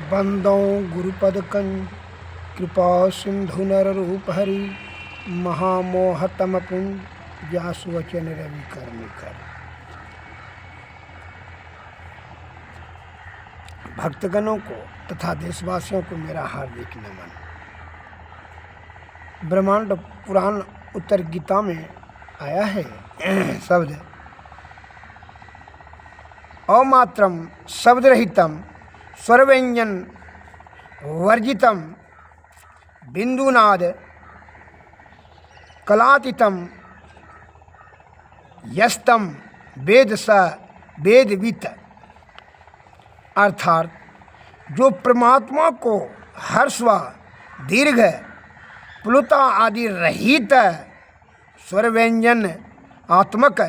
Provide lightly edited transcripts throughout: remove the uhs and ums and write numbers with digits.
बंदों गुरुपद कंज कृपा सिंधु नर रूप हरि महामोहतम पुंज जासु वचन रवि कर्म कर। भक्तगणों को तथा देशवासियों को मेरा हार्दिक नमन। ब्रह्मांड पुराण उत्तर गीता में आया है शब्द अमात्रम शब्द रहितम स्वरव्यंजन वर्जितम बिंदुनाद कलातीतम यस्तम वेद स वेदवित। अर्थात जो परमात्मा को हर्ष व दीर्घ प्लुता आदि रहित स्वर व्यंजन आत्मक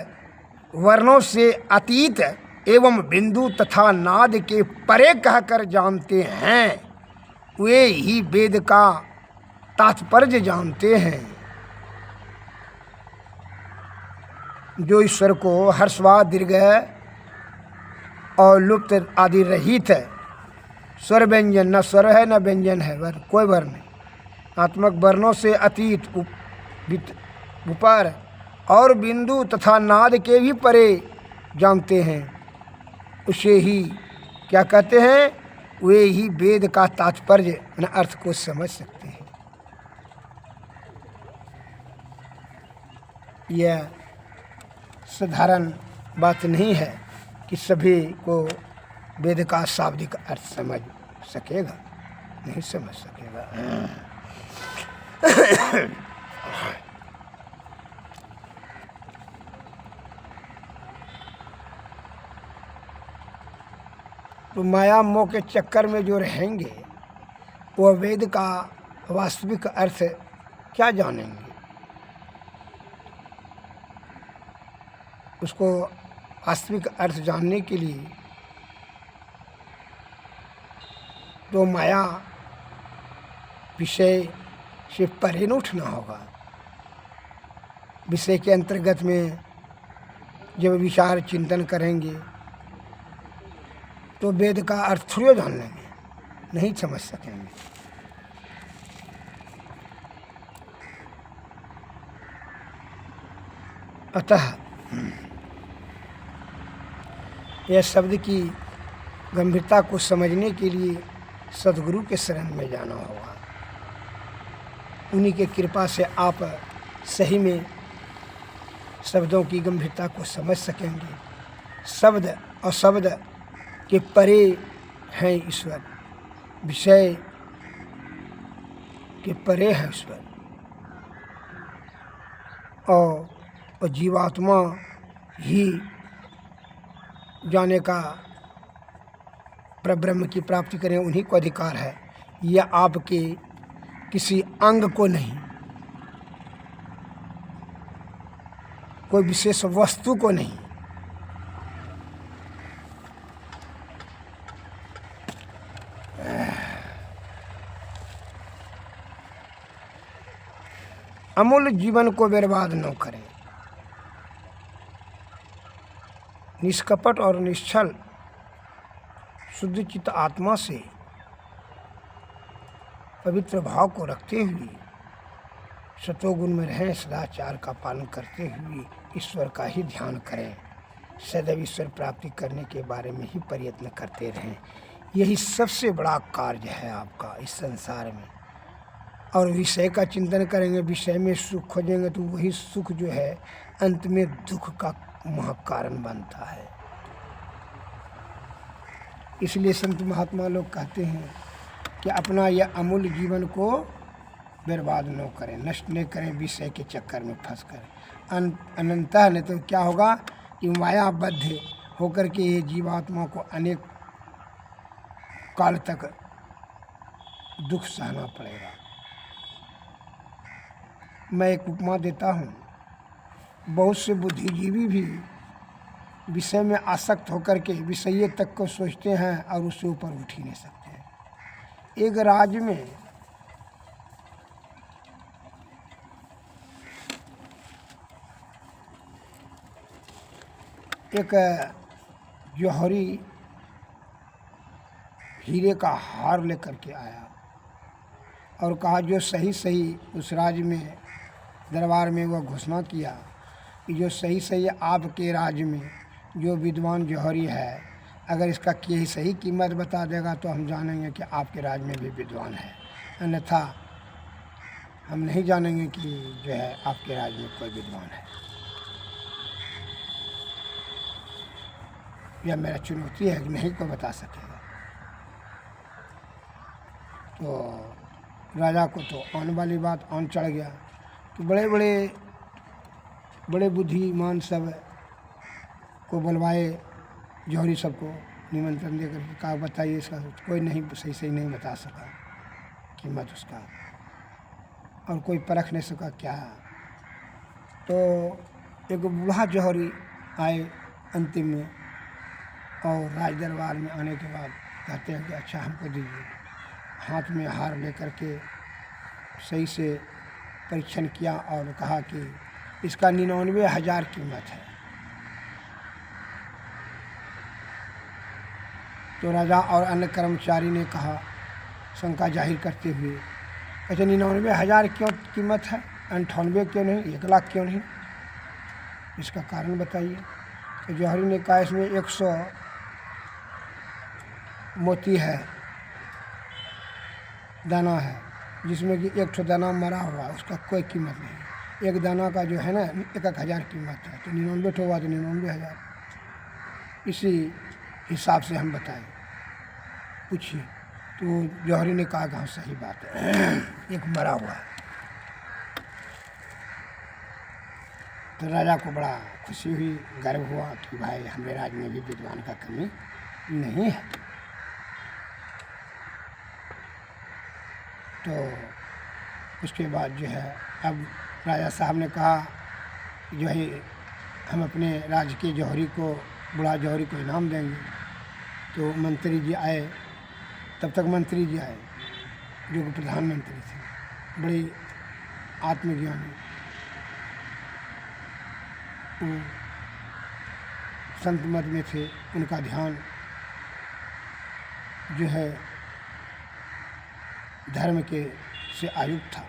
वर्णों से अतीत एवं बिंदु तथा नाद के परे कहकर जानते हैं, वे ही वेद का तात्पर्य जानते हैं। जो ईश्वर को हर्षवा दीर्घ और लुप्त आदि रहित है, स्वर व्यंजन, न स्वर है न व्यंजन है, कोई वर्ण नहीं, आत्मक वर्णों से अतीत ऊपर और बिंदु तथा नाद के भी परे जानते हैं, उसे ही क्या कहते हैं, वे ही वेद का तात्पर्य न अर्थ को समझ सकते हैं। यह साधारण बात नहीं है कि सभी को वेद का शाब्दिक अर्थ समझ सकेगा, नहीं समझ सकेगा। तो माया मोह के चक्कर में जो रहेंगे वो वेद का वास्तविक अर्थ क्या जानेंगे। उसको वास्तविक अर्थ जानने के लिए तो माया विषय से परे न उठना होगा। विषय के अंतर्गत में जब विचार चिंतन करेंगे तो वेद का अर्थ थोड़ी जान लेंगे, नहीं समझ सकेंगे। अतः यह शब्द की गंभीरता को समझने के लिए सद्गुरु के शरण में जाना होगा। उन्हीं के कृपा से आप सही में शब्दों की गंभीरता को समझ सकेंगे। शब्द और शब्द के परे हैं ईश्वर, विषय के परे है ईश्वर, और जीवात्मा ही जाने का परब्रह्म की प्राप्ति करें, उन्हीं को अधिकार है। यह आपके किसी अंग को नहीं, कोई विशेष वस्तु को नहीं, अमूल्य जीवन को बर्बाद न करें। निष्कपट और निश्चल शुद्ध चित्त आत्मा से पवित्र भाव को रखते हुए सतोगुण में रहें, सदाचार का पालन करते हुए ईश्वर का ही ध्यान करें, सदैव ईश्वर प्राप्ति करने के बारे में ही प्रयत्न करते रहें। यही सबसे बड़ा कार्य है आपका इस संसार में। और विषय का चिंतन करेंगे, विषय में सुख खोजेंगे तो वही सुख जो है अंत में दुख का महाकारण बनता है। इसलिए संत महात्मा लोग कहते हैं कि अपना यह अमूल्य जीवन को बर्बाद न करें, नष्ट न करें विषय के चक्कर में फंस कर। अनंतः नहीं तो क्या होगा कि मायाबद्ध होकर के ये जीवात्मा को अनेक काल तक दुख सहना पड़ेगा। मैं एक उपमा देता हूँ। बहुत से बुद्धिजीवी भी विषय में आसक्त होकर के विषय तक को सोचते हैं और उससे ऊपर उठ ही नहीं सकते हैं। एक राज्य में एक जौहरी हीरे का हार लेकर के आया और कहा जो सही सही उस राज्य में दरबार में वह घोषणा किया कि जो सही सही आपके राज्य में जो विद्वान जौहरी है, अगर इसका की सही कीमत बता देगा तो हम जानेंगे कि आपके राज्य में भी विद्वान है, अन्यथा हम नहीं जानेंगे कि जो है आपके राज्य में कोई विद्वान है। यह मेरा चुनौती है कि नहीं कोई बता सकेगा। तो राजा को तो आने वाली बात आन चढ़ गया। तो बड़े बुद्धिमान सब को बुलवाए, जौहरी सबको निमंत्रण देकर के कहा बताइए इसका। कोई नहीं सही नहीं बता सका कीमत उसका, और कोई परख नहीं सका क्या। तो एक बूढ़ा जौहरी आए अंतिम में, और राज दरबार में आने के बाद कहते हैं कि अच्छा हमको दीजिए। हाथ में हार लेकर के सही से परीक्षण किया और कहा कि इसका 99,000 कीमत है। तो राजा और अन्य कर्मचारी ने कहा शंका जाहिर करते हुए, अच्छा 99,000 क्यों कीमत है, 98 क्यों नहीं, 1 लाख क्यों नहीं, इसका कारण बताइए। तो जौहरी ने कहा इसमें 100 मोती है, दाना है, जिसमें कि 1 दाना मरा हुआ, उसका कोई कीमत नहीं। 1 दाना का जो है ना 1,000 कीमत है, तो 99 हुआ तो 99,000। इसी हिसाब से हम बताएं, पूछिए। तो जौहरी ने कहा कि हाँ सही बात है, एक मरा हुआ है। तो राजा को बड़ा खुशी हुई, गर्व हुआ कि भाई हमारे राज्य में भी विद्वान का कमी नहीं है। तो उसके बाद जो है अब राजा साहब ने कहा जो है हम अपने राज्य के जौहरी को, बूढ़ा जौहरी को इनाम देंगे। तो मंत्री जी आए, तब तक मंत्री जी आए जो कि प्रधानमंत्री थे, बड़े आत्मज्ञानी, संत मत में थे। उनका ध्यान जो है धर्म के से आयुक्त था,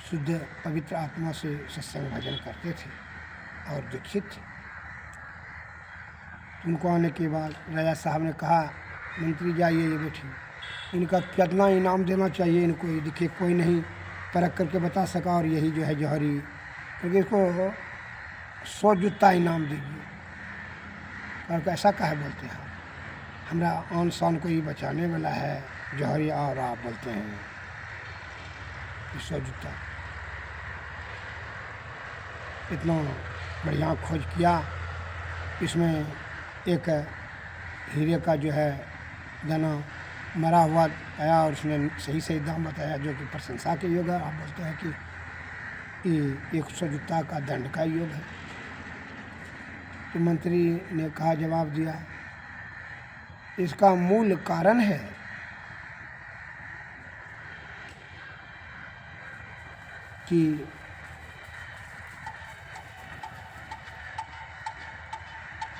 शुद्ध पवित्र आत्मा से सत्संग भजन करते थे और दीक्षित थे। उनको आने के बाद राजा साहब ने कहा मंत्री जाइए ये बैठिए, इनका कितना इनाम देना चाहिए इनको, ये देखिए कोई नहीं परख करके बता सका, और यही जो है जौहरी, क्योंकि इसको 100 जूता इनाम दीजिए। और कैसा कहे बोलते हैं, हमारा आन शान को ही बचाने वाला है जौहरी, और आप बोलते हैं 100 जूता। इतना बढ़िया खोज किया, इसमें एक हीरे का जो है दाना मरा हुआ आया, और उसने सही सही दाम बताया, जो कि प्रशंसा के योग है। आप बोलते हैं कि ये 100 जूता का दंड का योग है। तो मंत्री ने कहा, जवाब दिया, इसका मूल कारण है कि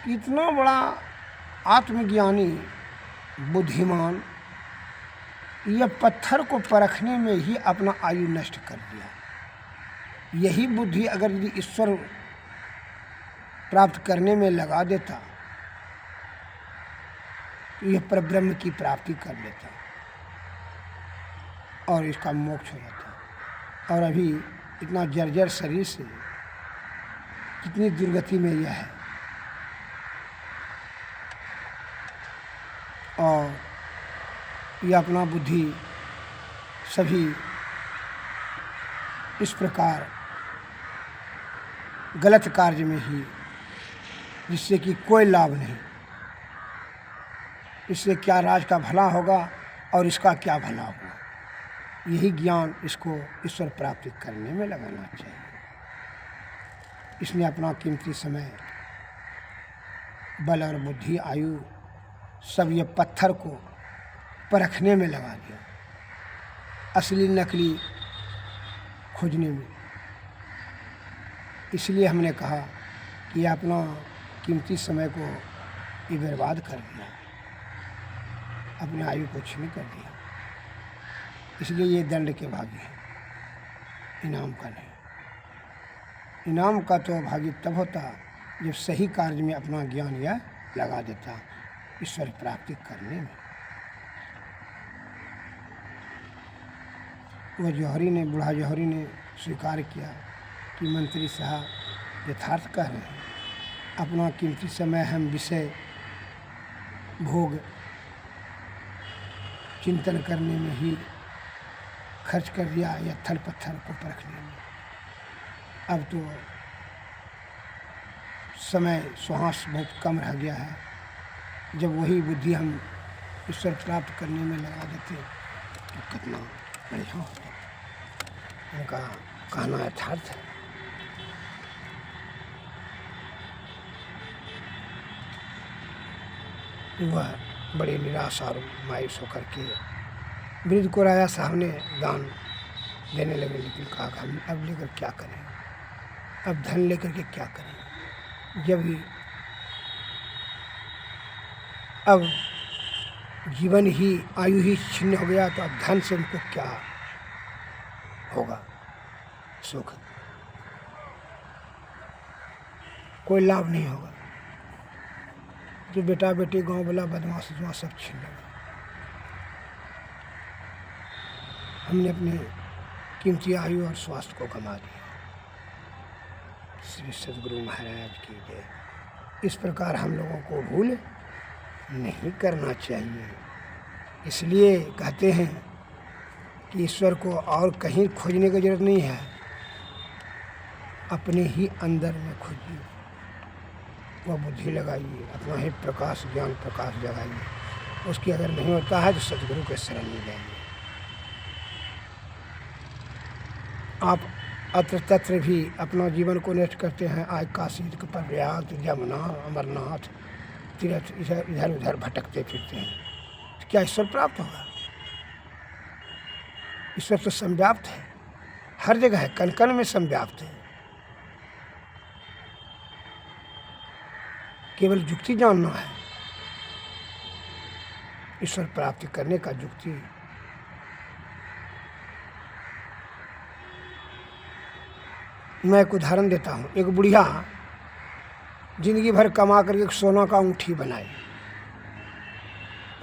इतना बड़ा आत्मज्ञानी बुद्धिमान यह पत्थर को परखने में ही अपना आयु नष्ट कर दिया। यही बुद्धि अगर यदि ईश्वर प्राप्त करने में लगा देता तो यह परब्रह्म की प्राप्ति कर लेता और इसका मोक्ष हो जाता। और अभी इतना जर्जर शरीर से कितनी दुर्गति में यह है, और यह अपना बुद्धि सभी इस प्रकार गलत कार्य में ही, जिससे कि कोई लाभ नहीं, इससे क्या राज का भला होगा और इसका क्या भला होगा, यही ज्ञान इसको ईश्वर प्राप्ति करने में लगाना चाहिए। इसने अपना कीमती समय, बल और बुद्धि, आयु सब ये पत्थर को परखने में लगा दिया, असली नकली खोजने में। इसलिए हमने कहा कि अपना कीमती समय को ये बर्बाद कर दिया। अपनी आयु को क्षीण कर दिया। इसलिए ये दंड के भागी है, इनाम का नहीं। इनाम का तो भागी तब होता जब सही कार्य में अपना ज्ञान यह लगा देता ईश्वर प्राप्ति करने में। वह जौहरी ने, बूढ़ा जौहरी ने स्वीकार किया कि मंत्री साहब यथार्थ कह रहे हैं, अपना कीमती समय हम विषय भोग चिंतन करने में ही खर्च कर दिया या थल पत्थर को परखने में। अब तो समय सुहास बहुत कम रह गया है। जब वही बुद्धि हम ईश्वर प्राप्त करने में लगा देते तो कितना बढ़िया होता। उनका कहना यथार्थ है। वह बड़े निराश और मायूस होकर के वृद्ध को राजा साहब ने दान देने लगे, लेकिन कहा कि हम अब लेकर क्या करें, अब धन लेकर के क्या करें, जब ही अब जीवन ही आयु ही छिन्न हो गया तो अब धन से उनको क्या होगा, सुख, कोई लाभ नहीं होगा। जो बेटा बेटी गांव वाला बदमाश सब छीन लगा। हमने अपने कीमती आयु और स्वास्थ्य को गंवा दिया। श्री सद्गुरु महाराज की जय। इस प्रकार हम लोगों को भूल नहीं करना चाहिए। इसलिए कहते हैं कि ईश्वर को और कहीं खोजने की जरूरत नहीं है, अपने ही अंदर में खोजिए, वह बुद्धि लगाइए, अपना ही प्रकाश ज्ञान प्रकाश जगाइए। उसकी अगर नहीं होता है तो सद्गुरु के शरण में जाइए। आप अत्र तत्र भी अपना जीवन को नष्ट करते हैं। आज काशी प्रयाग यमुना अमरनाथ तीर्थ इधर उधर भटकते फिरते हैं, तो क्या ईश्वर प्राप्त होगा? ईश्वर तो संव्याप्त है, हर जगह है, कण कण में संव्याप्त है। केवल युक्ति जानना है ईश्वर प्राप्ति करने का युक्ति। मैं एक उदाहरण देता हूँ। एक बुढ़िया जिंदगी भर कमा करके एक सोना का अंगूठी बनाई।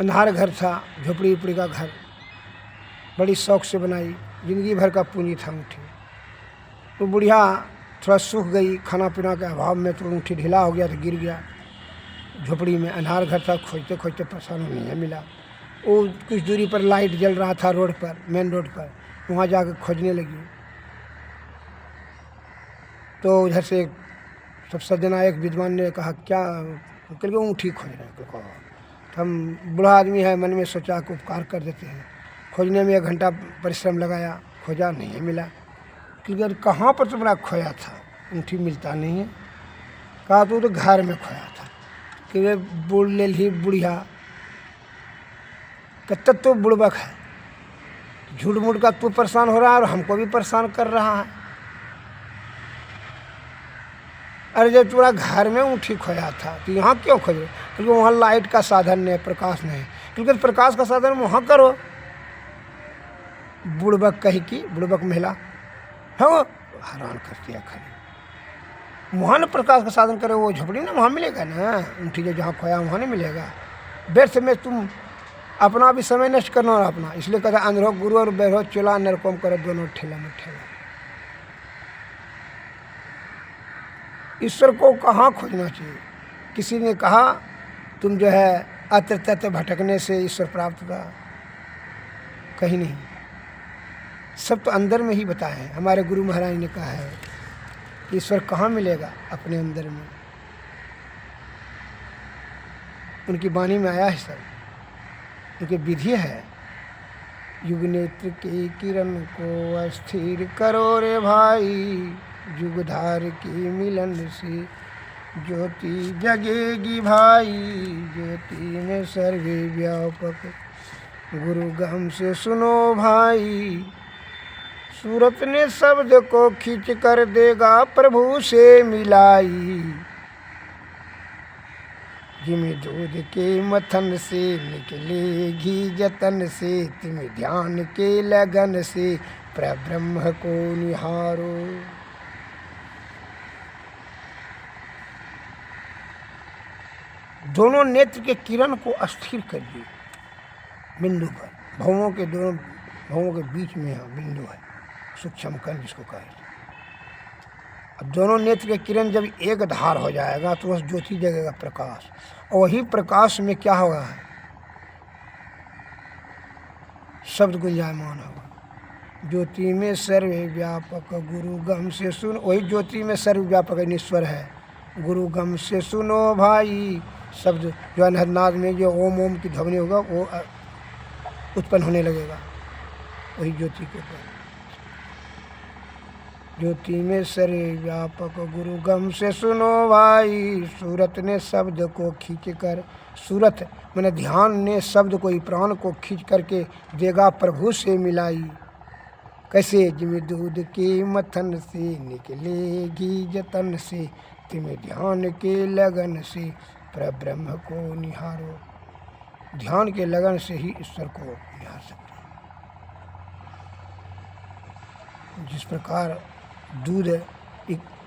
अंधार घर था, झोपड़ी उपड़ी का घर, बड़ी शौक से बनाई, जिंदगी भर का पूंजी था अंगूठी। तो बुढ़िया थोड़ा सूख गई, खाना पीना के अभाव में, तो अंगूठी ढीला हो गया तो गिर गया झोपड़ी में। अंधार घर था, खोजते खोजते परेशान नहीं मिला। वो कुछ दूरी पर लाइट जल रहा था रोड पर, मेन रोड पर, वहाँ जाकर खोजने लगी। तो उधर से सब सज्जना एक विद्वान ने कहा, क्या करके अंगूठी खोज रहे हैं? तो हम बूढ़ा आदमी है, मन में सोचा कि उपकार कर देते हैं। खोजने में 1 घंटा परिश्रम लगाया, खोजा नहीं मिला। क्योंकि कहाँ पर तुम्हारा खोया था? अंगूठी मिलता नहीं है। कहा तो घर में खोया था। कि बुढ़ ले ली बुढ़िया, कब तो बुड़बक है, झूठ मूठ का तू परेशान हो रहा है और हमको भी परेशान कर रहा है। अरे जब तुम्हारा घर में अंगूठी खोया था तो यहाँ क्यों खोज रहे? क्योंकि वहाँ लाइट का साधन नहीं, प्रकाश नहीं। क्योंकि प्रकाश का साधन वहाँ करो। बुड़बक कही की, बुड़बक महिला हाँ हैरान करती है खड़ी। वहाँ न प्रकाश का साधन करे, वो झोपड़ी ना वहाँ मिलेगा ना अंगूठी, जो जहाँ खोया वहाँ नहीं मिलेगा। व्यर्थ में तुम अपना भी समय नष्ट करना और अपना। इसलिए कहता अंधरो गुरु और बहरो चोला नरकोम करो, दोनों ठेला में ठेला। ईश्वर को कहाँ खोजना चाहिए? किसी ने कहा तुम जो है अत्र तत्र भटकने से ईश्वर प्राप्त होगा, कहीं नहीं। सब तो अंदर में ही बताए हैं। हमारे गुरु महाराज ने कहा है ईश्वर कहाँ मिलेगा? अपने अंदर में। उनकी वाणी में आया है सब, उनकी विधि है। युग नेत्र की किरण को अस्थिर करो रे भाई, युगधार की मिलन से ज्योति जगेगी भाई। ज्योति में सर्वे व्यापक गुरु गम से सुनो भाई। सूरत ने शब्द को खींच कर देगा प्रभु से मिलाई। जिम दूध के मथन से निकले घी जतन से, तिम ध्यान के लगन से परब्रह्म को निहारो। दोनों नेत्र के किरण को अस्थिर करिए बिंदु पर, भवों के दोनों भवों के बीच में बिंदु है, सूक्ष्म कण जिसको कहे। अब दोनों नेत्र के किरण जब एक धार हो जाएगा तो उस ज्योति जगेगा प्रकाश, और वही प्रकाश में क्या होगा, शब्द गुंजायमान होगा। ज्योति में सर्व व्यापक गुरु गम से सुन, वही ज्योति में सर्व व्यापक ईश्वर है। गुरु गम से सुनो भाई, शब्द जो अनहदनाद में जो ओम ओम की ध्वनि होगा वो उत्पन्न होने लगेगा वही ज्योति के ऊपर। ज्योति में सर्व व्यापक गुरु गम से सुनो भाई, सूरत ने शब्द को खींच कर, सूरत मैंने ध्यान ने शब्द को, प्राण को खींच करके देगा प्रभु से मिलाई। कैसे, जिम दूध के मथन से निकले घी जतन से, तिम ध्यान के लगन से परब्रह्म को निहारो। ध्यान के लगन से ही ईश्वर को निहार सकते हैं। जिस प्रकार दूध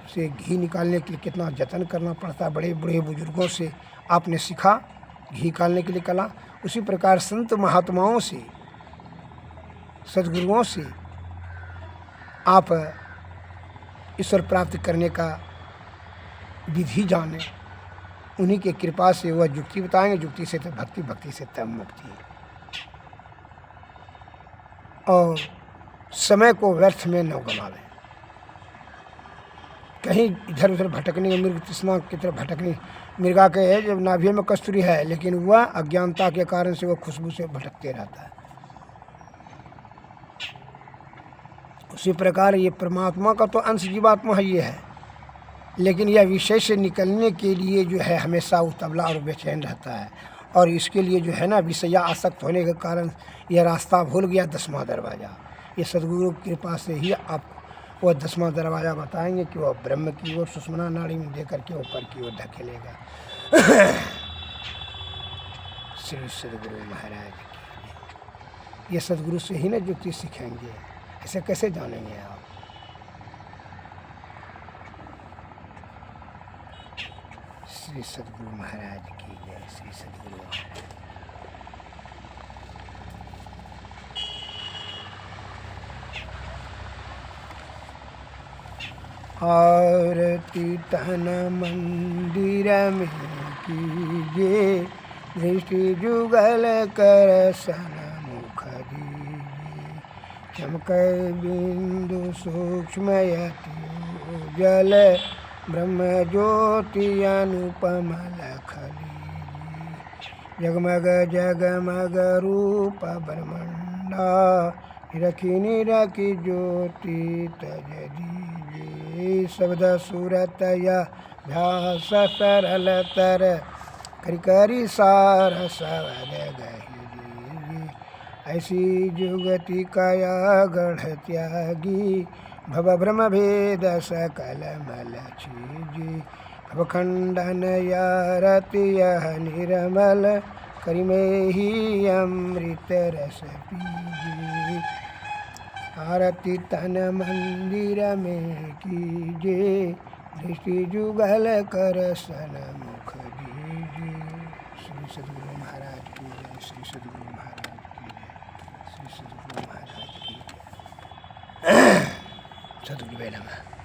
से घी निकालने के लिए कितना जतन करना पड़ता है, बड़े बड़े बुजुर्गों से आपने सीखा घी निकालने के लिए कला, उसी प्रकार संत महात्माओं से, सद्गुरुओं से आप ईश्वर प्राप्त करने का विधि जाने, उन्हीं के कृपा से वह युक्ति बताएंगे। युक्ति से तो भक्ति, भक्ति से तब मुक्ति। और समय को व्यर्थ में न गंवावे, कहीं इधर उधर भटकने, मृग तृष्णा की तरफ भटकने। मृगा के है जब नाभि में कस्तूरी है, लेकिन वह अज्ञानता के कारण से वह खुशबू से भटकते रहता है। उसी प्रकार ये परमात्मा का तो अंश जीवात्मा है, ये है, लेकिन यह विषय से निकलने के लिए जो है हमेशा उतबला और बेचैन रहता है। और इसके लिए जो है ना, विषया आसक्त होने के कारण यह रास्ता भूल गया 10वां दरवाज़ा। ये सद्गुरु की कृपा से ही आप वह 10वां दरवाज़ा बताएंगे कि वह ब्रह्म की ओर सुषुम्ना नाड़ी में दे करके ऊपर की ओर धकेलेगा। श्री सद्गुरु महाराज की। ये सद्गुरु से ही ना युक्ति सीखेंगे, ऐसे कैसे जानेंगे आप। श्री सद्गुरु महाराज की जय। श्री सद्गुरु महाराज। आरती तन मंदिर में कीजिए, दृष्टि जुगल कर सन्मुख दीजिए। चमक बिंदु सूक्ष्म यति जल, ब्रह्म ज्योति अनुपम लख लीजिए। जगमग जगमग रूप ब्रह्मंडा, निरखी निरखी ज्योति तज दीजिए। शब्द सूरत या व्यास सरल तर, करि करि सार सवद गहि दीजिए। ऐसी जुगति काया गढ़ त्यागी, भव भ्रम भेद सकल मल छीजी। भव खंडन यारति यह निर्मल, करि में ही अमृत रस पीजी। आरती तन मंदिर में कीजिए, दृष्टि जुगल कर सन्मुख दीजिए। श्री सद्गुरु महाराज की जय। श्री सद्गुरु महाराज की जय। श्री सद्गुरु महाराज की जय। सद्गुरु नमः।